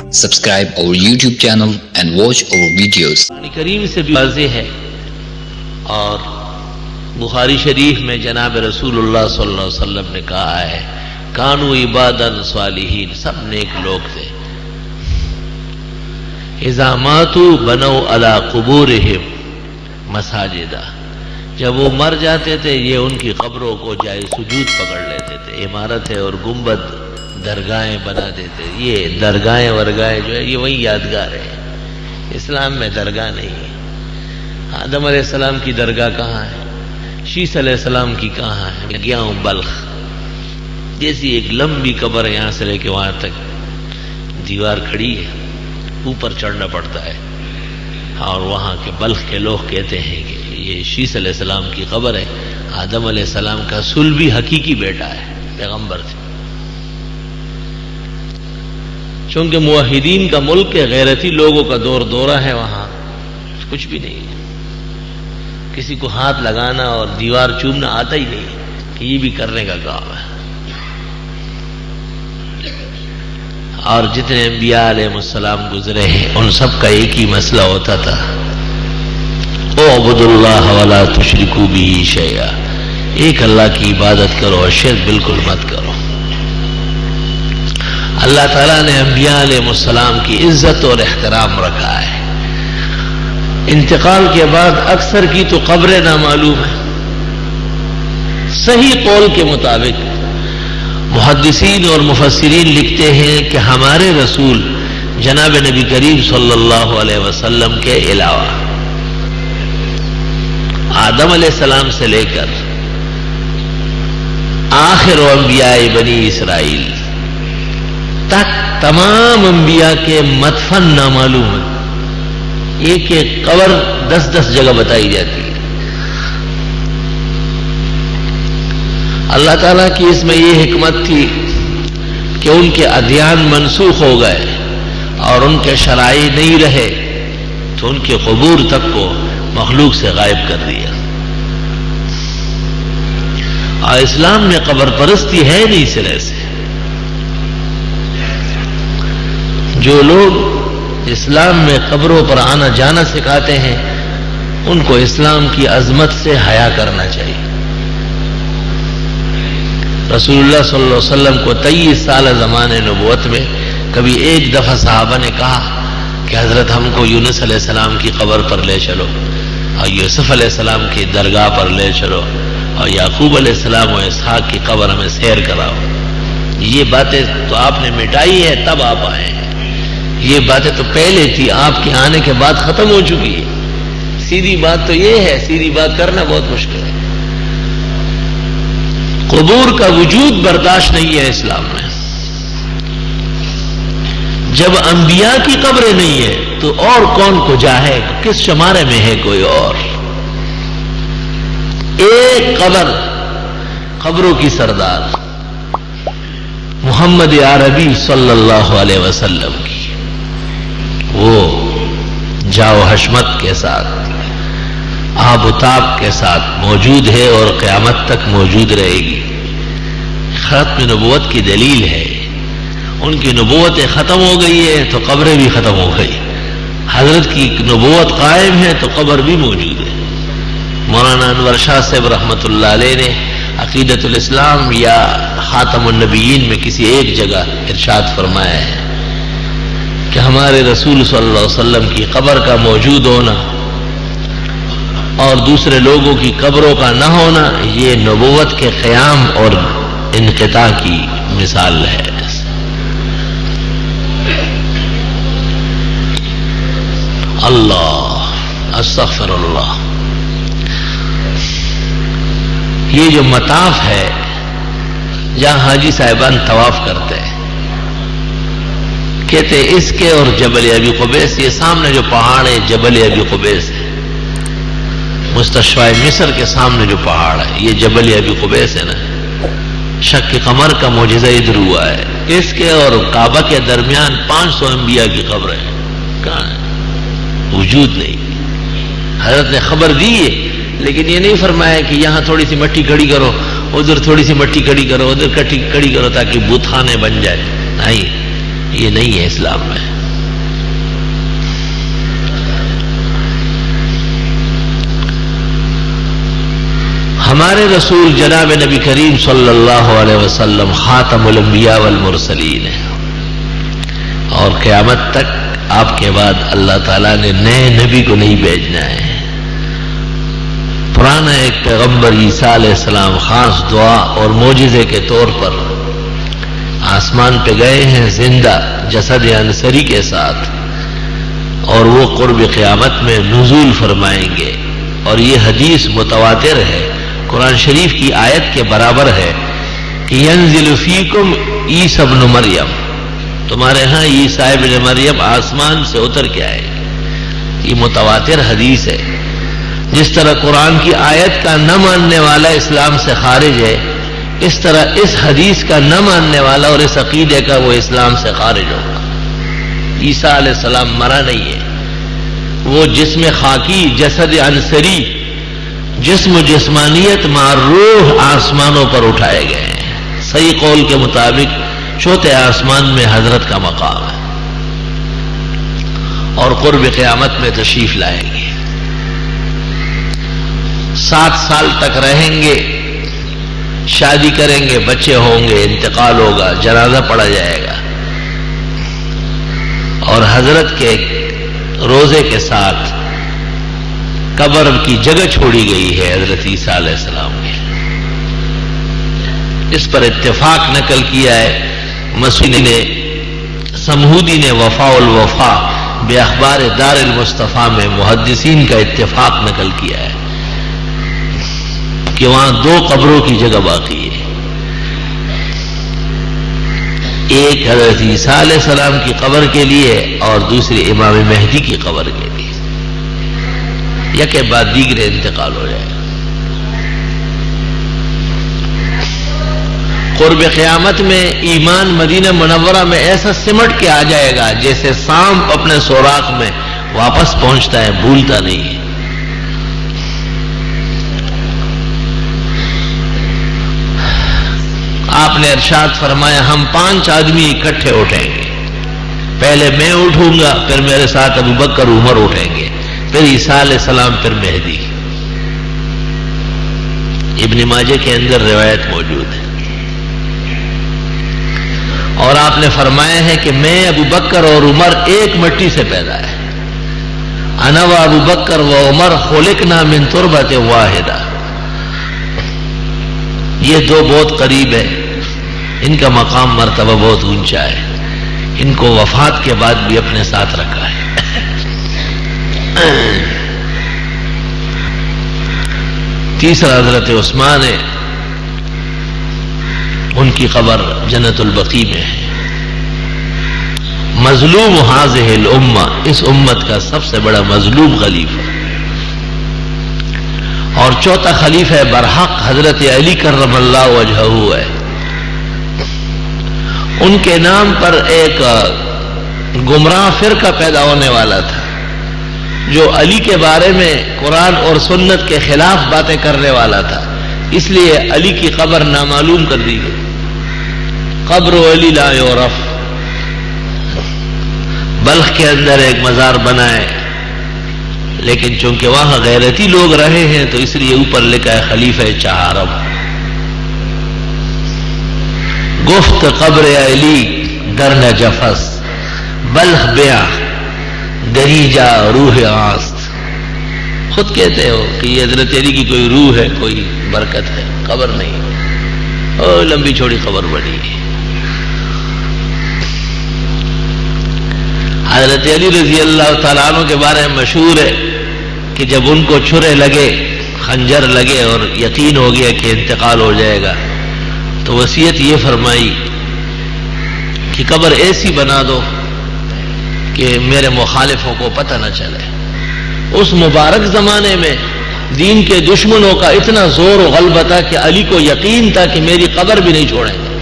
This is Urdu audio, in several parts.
Subscribe our YouTube channel and watch our videos. قرآن کریم سے بھی واضح ہے، اور بخاری شریف میں جناب رسول اللہ صلی اللہ علیہ وسلم نے کہا ہے کانوا عبادا صالحین، سب نیک لوگ تھے، اذا ماتوا بنوا علی قبورہم مساجدہ، جب وہ مر جاتے تھے یہ ان کی قبروں کو جائے سجود پکڑ لیتے تھے، عمارتیں اور گنبد درگاہیں بنا دیتے۔ یہ درگاہیں ورگاہیں جو ہے یہ وہی یادگار ہے، اسلام میں درگاہ نہیں ہے۔ آدم علیہ السلام کی درگاہ کہاں ہے؟ شیس علیہ السلام کی کہاں ہے؟ میں گیا ہوں بلخ، جیسی ایک لمبی قبر ہے، یہاں سے لے کے وہاں تک دیوار کھڑی ہے، اوپر چڑھنا پڑتا ہے، اور وہاں کے بلخ کے لوگ کہتے ہیں کہ یہ شیس علیہ السلام کی قبر ہے، آدم علیہ السلام کا صلبی حقیقی بیٹا ہے، پیغمبر تھے۔ چونکہ موحدین کا ملک ہے، غیرتی لوگوں کا دور دورہ ہے، وہاں کچھ بھی نہیں ہے، کسی کو ہاتھ لگانا اور دیوار چومنا آتا ہی نہیں کہ یہ بھی کرنے کا کام ہے۔ اور جتنے انبیاء علیہ السلام گزرے ہیں ان سب کا ایک ہی مسئلہ ہوتا تھا، اعبدوا اللہ ولا تشرکوا بہ شیئا، ایک اللہ کی عبادت کرو اور شرک بالکل مت کرو۔ اللہ تعالیٰ نے انبیاء علیہ السلام کی عزت اور احترام رکھا ہے۔ انتقال کے بعد اکثر کی تو قبریں نامعلوم ہیں۔ صحیح قول کے مطابق محدثین اور مفسرین لکھتے ہیں کہ ہمارے رسول جناب نبی کریم صلی اللہ علیہ وسلم کے علاوہ آدم علیہ السلام سے لے کر آخر انبیاء بنی اسرائیل تک تمام انبیاء کے مدفن نامعلوم ہیں۔ ایک ایک قبر 10 جگہ بتائی جاتی ہے۔ اللہ تعالیٰ کی اس میں یہ حکمت تھی کہ ان کے ادیان منسوخ ہو گئے اور ان کے شرائع نہیں رہے، تو ان کے قبور تک کو مخلوق سے غائب کر دیا۔ اور اسلام میں قبر پرستی ہے نہیں سرے سے۔ جو لوگ اسلام میں قبروں پر آنا جانا سکھاتے ہیں ان کو اسلام کی عظمت سے حیا کرنا چاہیے۔ رسول اللہ صلی اللہ علیہ وسلم کو 23 سال زمانے نبوت میں کبھی ایک دفعہ صحابہ نے کہا کہ حضرت ہم کو یونس علیہ السلام کی قبر پر لے چلو، اور یوسف علیہ السلام کی درگاہ پر لے چلو، اور یعقوب علیہ السلام و اسحاق کی قبر ہمیں سیر کراؤ۔ یہ باتیں تو آپ نے مٹائی ہے، تب آپ آئے ہیں۔ یہ باتیں تو پہلے تھی، آپ کے آنے کے بعد ختم ہو چکی ہے۔ سیدھی بات تو یہ ہے، سیدھی بات کرنا بہت مشکل ہے۔ قبور کا وجود برداشت نہیں ہے اسلام میں۔ جب انبیاء کی قبریں نہیں ہے تو اور کون کو جائے؟ کس شمارے میں ہے کوئی اور؟ ایک قبر، قبروں کی سردار محمد عربی صلی اللہ علیہ وسلم کی، وہ جاو حشمت کے ساتھ، آب و تاب کے ساتھ موجود ہے اور قیامت تک موجود رہے گی۔ ختم نبوت کی دلیل ہے۔ ان کی نبوتیں ختم ہو گئی ہے تو قبریں بھی ختم ہو گئی۔ حضرت کی نبوت قائم ہے تو قبر بھی موجود ہے۔ مولانا انور شاہ صاحب رحمۃ اللہ علیہ نے عقیدۃ الاسلام یا خاتم النبیین میں کسی ایک جگہ ارشاد فرمایا ہے کہ ہمارے رسول صلی اللہ علیہ وسلم کی قبر کا موجود ہونا اور دوسرے لوگوں کی قبروں کا نہ ہونا یہ نبوت کے قیام اور انقطاع کی مثال ہے۔ اللہ استغفر اللہ۔ یہ جو مطاف ہے جہاں حاجی صاحبان طواف کرتے ہیں، کہتے اس کے اور جبل ابی قبیس، یہ سامنے جو پہاڑ ہے جبل ابی قبیس ہے، مستشفیٰ مصر کے سامنے جو پہاڑ ہے یہ جبل ابی قبیس ہے نا۔ شق قمر کا معجزہ ادھر ہوا ہے۔ اس کے اور کعبہ کے درمیان 500 انبیاء کی قبریں ہیں، کہاں ہے؟ وجود نہیں۔ حضرت نے خبر دی ہے لیکن یہ نہیں فرمایا کہ یہاں تھوڑی سی مٹی کھڑی کرو، ادھر تھوڑی سی مٹی کھڑی کرو، ادھر کھڑی کرو تاکہ بت خانے بن جائے۔ نہیں، یہ نہیں ہے اسلام میں۔ ہمارے رسول جناب نبی کریم صلی اللہ علیہ وسلم خاتم الانبیاء والمرسلین ہیں، اور قیامت تک آپ کے بعد اللہ تعالیٰ نے نئے نبی کو نہیں بھیجنا ہے۔ پرانا ایک پیغمبر عیسیٰ علیہ السلام خاص دعا اور معجزے کے طور پر آسمان پہ گئے ہیں زندہ جسد عنصری کے ساتھ، اور وہ قرب قیامت میں نزول فرمائیں گے، اور یہ حدیث متواتر ہے، قرآن شریف کی آیت کے برابر ہے کہ ینزل فیکم عیسی ابن مریم، تمہارے ہاں عیسیٰ ابن مریم آسمان سے اتر کے آئے گے۔ یہ متواتر حدیث ہے۔ جس طرح قرآن کی آیت کا نہ ماننے والا اسلام سے خارج ہے، اس طرح اس حدیث کا نہ ماننے والا اور اس عقیدے کا وہ اسلام سے خارج ہوگا۔ عیسیٰ علیہ السلام مرا نہیں ہے، وہ جسم خاکی جسد عنصری جسم و جسمانیت مع روح آسمانوں پر اٹھائے گئے ہیں۔ صحیح قول کے مطابق چوتھے آسمان میں حضرت کا مقام ہے، اور قرب قیامت میں تشریف لائیں گے۔ 7 سال تک رہیں گے، شادی کریں گے، بچے ہوں گے، انتقال ہوگا، جنازہ پڑھا جائے گا، اور حضرت کے روزے کے ساتھ قبر کی جگہ چھوڑی گئی ہے حضرت عیسیٰ علیہ السلام نے۔ اس پر اتفاق نقل کیا ہے مسعودی نے، سمہودی نے وفاء الوفا بے اخبار دار المصطفیٰ میں محدثین کا اتفاق نقل کیا ہے کہ وہاں 2 قبروں کی جگہ باقی ہے، ایک حضرت عیسیٰ علیہ السلام کی قبر کے لیے اور دوسری امام مہدی کی قبر کے لیے، یکے بعد دیگرے انتقال ہو جائے گا۔ قرب قیامت میں ایمان مدینہ منورہ میں ایسا سمٹ کے آ جائے گا جیسے سانپ اپنے سوراخ میں واپس پہنچتا ہے، بھولتا نہیں ہے۔ آپ نے ارشاد فرمایا ہم 5 آدمی اکٹھے اٹھیں گے، پہلے میں اٹھوں گا، پھر میرے ساتھ ابو بکر عمر اٹھیں گے، پھر عیسیٰ علیہ السلام، پھر مہدی۔ ابن ماجہ کے اندر روایت موجود ہے، اور آپ نے فرمایا ہے کہ میں ابو بکر اور عمر ایک مٹی سے پیدا ہے، انا و ابو بکر و عمر خلقنا من تربۃ واحدہ۔ یہ 2 بہت قریب ہیں، ان کا مقام مرتبہ بہت اونچا ہے، ان کو وفات کے بعد بھی اپنے ساتھ رکھا ہے۔ تیسرا حضرت عثمان ہے، ان کی قبر جنت البقیع میں ہے۔ مظلوم ہذہ الامہ، اس امت کا سب سے بڑا مظلوم خلیفہ، اور چوتھا خلیفہ برحق حضرت علی کرم اللہ وجہہ ہے۔ ان کے نام پر ایک گمراہ فرقہ پیدا ہونے والا تھا جو علی کے بارے میں قرآن اور سنت کے خلاف باتیں کرنے والا تھا، اس لیے علی کی قبر نامعلوم کر دی گئی، قبر علی لا یعرف۔ بلخ کے اندر ایک مزار بنا ہے، لیکن چونکہ وہاں غیرتی لوگ رہے ہیں تو اس لیے اوپر لکھا ہے خلیفہ چہارم۔ گفت قبر علی در نجفس، بلخ بیا دہی جا روح آست۔ خود کہتے ہو کہ یہ حضرت علی کی کوئی روح ہے، کوئی برکت ہے، قبر نہیں، اور لمبی چھوڑی قبر بنی ہے۔ حضرت علی رضی اللہ تعالیٰ عنہ کے بارے میں مشہور ہے کہ جب ان کو چھرے لگے، خنجر لگے اور یقین ہو گیا کہ انتقال ہو جائے گا، تو وصیت یہ فرمائی کہ قبر ایسی بنا دو کہ میرے مخالفوں کو پتہ نہ چلے۔ اس مبارک زمانے میں دین کے دشمنوں کا اتنا زور و غلبہ تھا کہ علی کو یقین تھا کہ میری قبر بھی نہیں چھوڑیں گے۔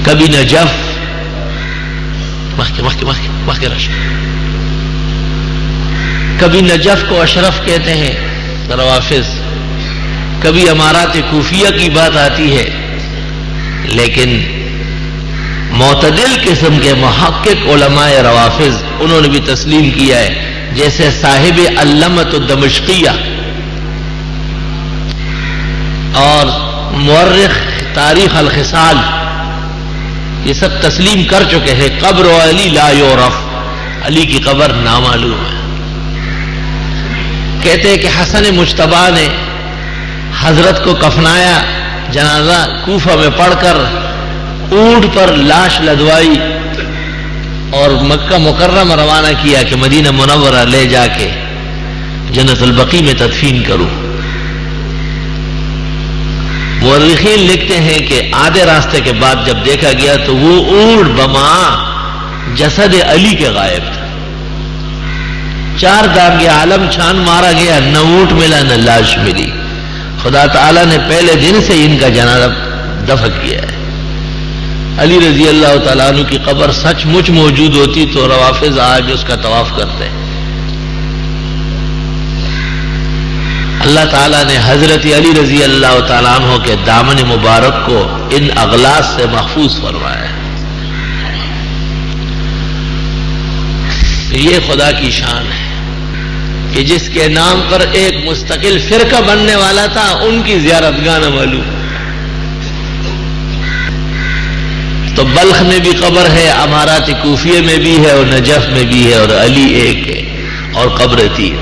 کبھی نجف کبھی نجف کو اشرف کہتے ہیں روافض، کبھی امارات کوفیہ کی بات آتی ہے، لیکن معتدل قسم کے محقق علماء روافض انہوں نے بھی تسلیم کیا ہے جیسے صاحب علمۃ الدمشقیہ اور مورخ تاریخ الخصال یہ سب تسلیم کر چکے ہیں قبر علی لا یعرف، علی کی قبر نامعلوم ہے۔ کہتے ہیں کہ حسن مجتبیٰ نے حضرت کو کفنایا، جنازہ کوفہ میں پڑھ کر اونٹ پر لاش لدوائی اور مکہ مکرمہ روانہ کیا کہ مدینہ منورہ لے جا کے جنت البقیع میں تدفین کروں۔ مورخین لکھتے ہیں کہ آدھے راستے کے بعد جب دیکھا گیا تو وہ اونٹ بما جسد علی کے غائب تھا۔ 4 دانگے عالم چھان مارا گیا، نہ اونٹ ملا نہ لاش ملی۔ خدا تعالیٰ نے پہلے دن سے ان کا جنازہ دفن کیا ہے۔ علی رضی اللہ تعالیٰ عنہ کی قبر سچ مچ موجود ہوتی تو روافض آج اس کا طواف کرتے ہیں۔ اللہ تعالیٰ نے حضرت علی رضی اللہ تعالیٰ عنہ کے دامن مبارک کو ان اغلاظ سے محفوظ فرمایا ہے۔ یہ خدا کی شان ہے کہ جس کے نام پر ایک مستقل فرقہ بننے والا تھا ان کی زیارت گاہ نہ معلوم۔ تو بلخ میں بھی قبر ہے، امارات کوفیہ میں بھی ہے اور نجف میں بھی ہے، اور علی ایک ہے اور قبر 3 ہے۔